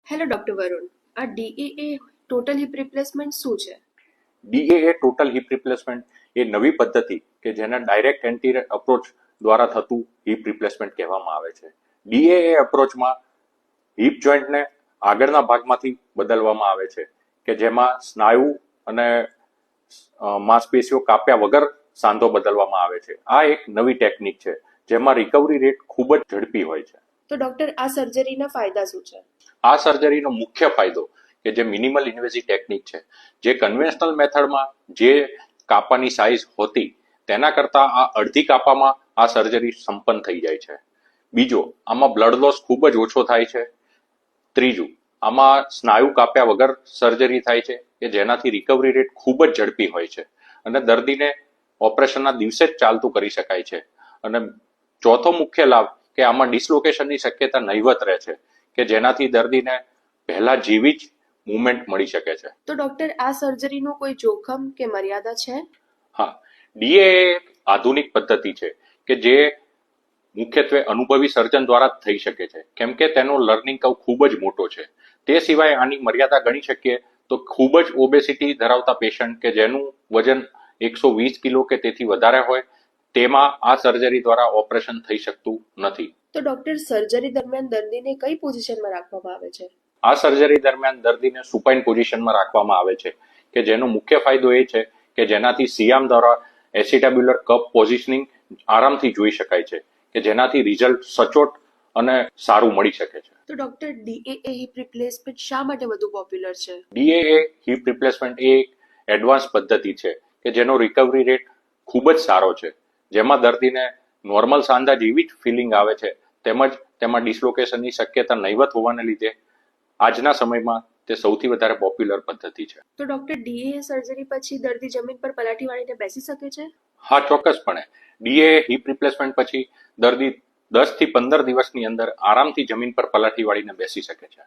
Hello doctor Varun, આ ડીએએ total heap replacement શું છે? ડીએએ ટોટલ હિપ રિપ્લેસમેન્ટ એ નવી પદ્ધતિ કે જેને ડાયરેક્ટ એન્ટીરિયર અપ્રોચ દ્વારા થતું હિપ રિપ્લેસમેન્ટ કહેવામાં આવે છે. ડીએએ અપ્રોચમાં હિપ જોઈન્ટને આગળના ભાગમાંથી બદલવામાં આવે છે કે જેમાં સ્નાયુ અને માંસપેશીઓ કાપ્યા વગર સાંધો બદલવામાં આવે છે. આ એક નવી ટેકનિક છે જેમાં રિકવરી રેટ ખૂબ જ ઝડપી હોય છે. તો ડોક્ટર, આ સર્જરીના ફાયદા શું છે? આ સર્જરીનો મુખ્ય ફાયદો કે જે મિનિમલ ઇન્વેઝિવ ટેકનિક છે, જે કન્વેન્શનલ મેથડમાં જે કાપાની સાઇઝ હોતી તેના કરતાં આ અડધી કાપામાં આ સર્જરી સંપન્ન થઈ જાય છે. બીજો, આમાં બ્લડ લોસ ખૂબ જ ઓછો થાય છે. ત્રીજું, આમાં સ્નાયુ કાપ્યા વગર સર્જરી થાય છે કે જેનાથી રિકવરી રેટ ખૂબ જ ઝડપી હોય છે અને દર્દીને ઓપરેશનના દિવસે જ ચાલતું કરી શકાય છે. અને ચોથો મુખ્ય લાભ કે આમાં ડિસલોકેશનની શક્યતા નહિવત રહે છે કે જેનાથી દર્દીને પહેલા જેવી જ મુવમેન્ટ મળી શકે છે. તો ડોક્ટર, આ સર્જરીનું કોઈ જોખમ કે મર્યાદા છે? હા, ડીએ એક આધુનિક પદ્ધતિ છે કે જે મુખ્યત્વે અનુભવી સર્જન દ્વારા જ થઈ શકે છે કેમ કે તેનો લર્નિંગ કર્વ ખૂબ જ મોટો છે. તે સિવાય આની મર્યાદા ગણી શકીએ તો ખૂબ જ ઓબેસિટી ધરાવતા પેશન્ટ કે જેનું વજન 120 કિલો કે તેથી વધારે હોય તેમાં આ સર્જરી દ્વારા ઓપરેશન થઈ શકતું નથી. તો ડોક્ટર, સર્જરી દરમિયાન દર્દીને કઈ પોઝિશનમાં રાખવામાં આવે છે? આ સર્જરી દરમિયાન દર્દીને સુપાઇન પોઝિશનમાં રાખવામાં આવે છે કે જેનો મુખ્ય ફાયદો એ છે કે જેનાથી સિયામ દ્વારા એસિટાબ્યુલર કપ પોઝિશનિંગ આરામથી જોઈ શકાય છે કે જેનાથી રિઝલ્ટ સચોટ અને સારું મળી શકે છે. તો ડોક્ટર, ડીએએ હિપ રિપ્લેસમેન્ટ શા માટે વધુ પોપ્યુલર છે? ડીએએ હિપ રિપ્લેસમેન્ટ એ એક એડવાન્સ પદ્ધતિ છે કે જેનો રિકવરી રેટ ખૂબ જ સારો છે, જેમાં દર્દીને નોર્મલ સાંધા જેવી જ ફિલિંગ આવે છે તેમજ તેમાં ડિસલોકેશનની શક્યતા નહિવત હોવાને લીધે આજના સમયમાં તે સૌથી વધારે પોપ્યુલર પદ્ધતિ છે. તો ડોક્ટર, ડીએએ સર્જરી પછી દર્દી જમીન પર પલાઠી વાળીને બેસી શકે છે? હા, ચોક્કસપણે. ડીએએ હિપ રિપ્લેસમેન્ટ પછી દર્દી 10 થી 15 દિવસની અંદર આરામથી જમીન પર પલાઠી વાળીને બેસી શકે છે.